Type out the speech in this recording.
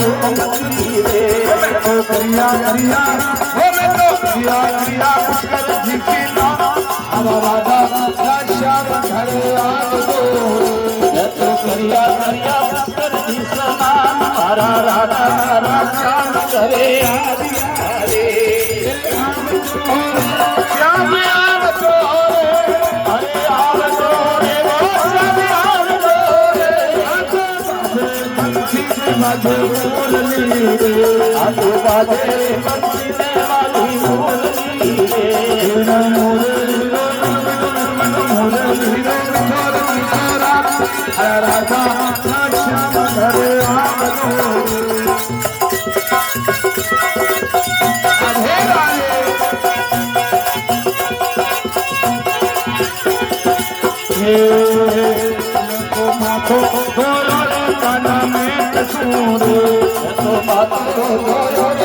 तो करिया करिया हो मैं तो करिया करिया पुष्कर जी की नाम हमारा राधा श्याम घर आग दो तो करिया करिया पुष्कर जी समान मारा राधा श्याम करे आदिया रे श्याम आव तो अरे आव तो रे वो श्याम आव तो मधु बोलनी रे आजू बाजे पंछी ने वाली बोलनी रे राधा श्याम घर तो मातो